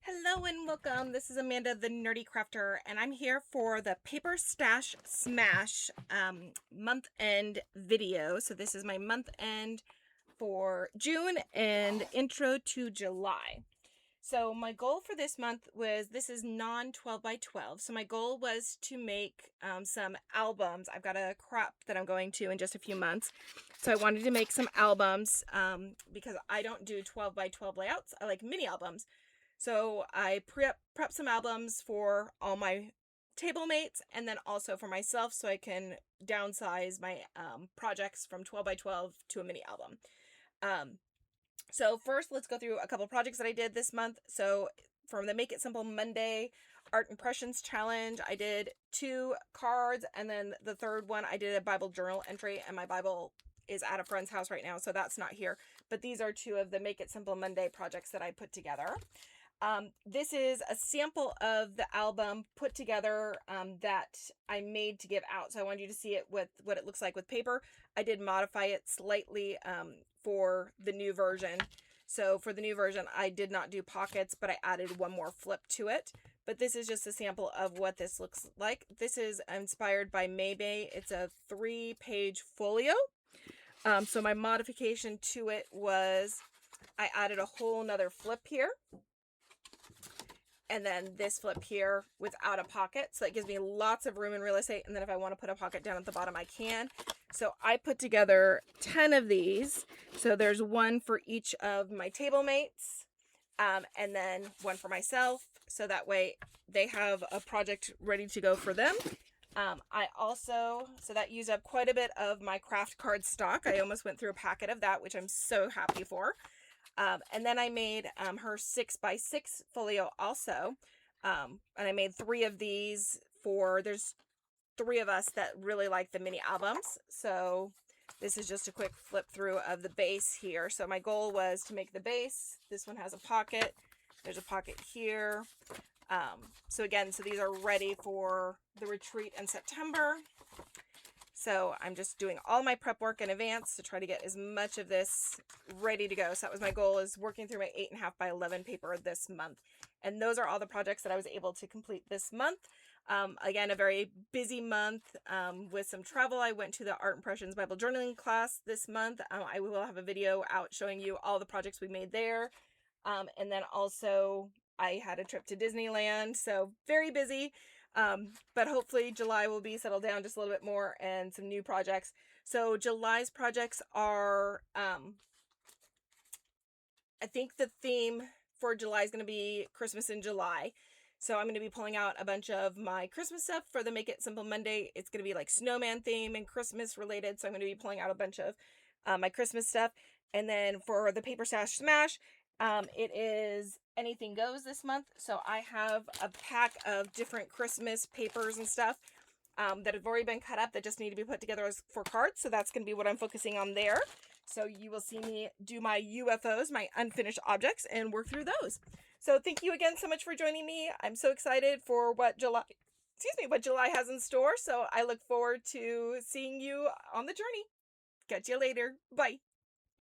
Hello and welcome. This is Amanda, the Nerdy Crafter, and I'm here for the Paper Stash Smash month end video. So this is my month end for June and intro to July. So my goal for this month was, this is non 12 by 12. So my goal was to make some albums. I've got a crop that I'm going to in just a few months. So I wanted to make some albums because I don't do 12 by 12 layouts. I like mini albums. So I prep some albums for all my table mates and then also for myself so I can downsize my projects from 12 by 12 to a mini album. So first, let's go through a couple projects that I did this month. So from the Make It Simple Monday Art Impressions Challenge, I did 2 cards, and then the third one, I did a Bible journal entry, and my Bible is at a friend's house right now, so that's not here. But these are 2 of the Make It Simple Monday projects that I put together. This is a sample of the album put together that I made to give out. So I wanted you to see it with what it looks like with paper. I did modify it slightly for the new version. So for the new version, I did not do pockets, but I added one more flip to it. But this is just a sample of what this looks like. This is inspired by Maybe. It's a 3-page folio. So my modification to it was I added a whole nother flip here. And then this flip here without a pocket. So that gives me lots of room and real estate. And then if I want to put a pocket down at the bottom, I can. So I put together 10 of these. So there's one for each of my table mates. And then one for myself. So that way they have a project ready to go for them. So that used up quite a bit of my craft card stock. I almost went through a packet of that, which I'm so happy for. And then I made her 6x6 folio also. And I made 3 of these there's 3 of us that really like the mini albums. So this is just a quick flip through of the base here. So my goal was to make the base. This one has a pocket. There's a pocket here. So these are ready for the retreat in September. So I'm just doing all my prep work in advance to try to get as much of this ready to go. So that was my goal, is working through my 8.5 by 11 paper this month. And those are all the projects that I was able to complete this month. Again, a very busy month with some travel. I went to the Art Impressions Bible journaling class this month. I will have a video out showing you all the projects we made there. And then also I had a trip to Disneyland. So very busy. But hopefully July will be settled down just a little bit more and some new projects. So July's projects are, I think the theme for July is going to be Christmas in July. So I'm going to be pulling out a bunch of my Christmas stuff for the Make It Simple Monday. It's going to be like snowman theme and Christmas related. So I'm going to be pulling out a bunch of my Christmas stuff. And then for the Paper Stash Smash, it is anything goes this month. So I have a pack of different Christmas papers and stuff that have already been cut up that just need to be put together as for cards. So that's going to be what I'm focusing on there. So you will see me do my UFOs, my unfinished objects, and work through those. So thank you again so much for joining me. I'm so excited for what July has in store. So I look forward to seeing you on the journey. Catch you later. Bye.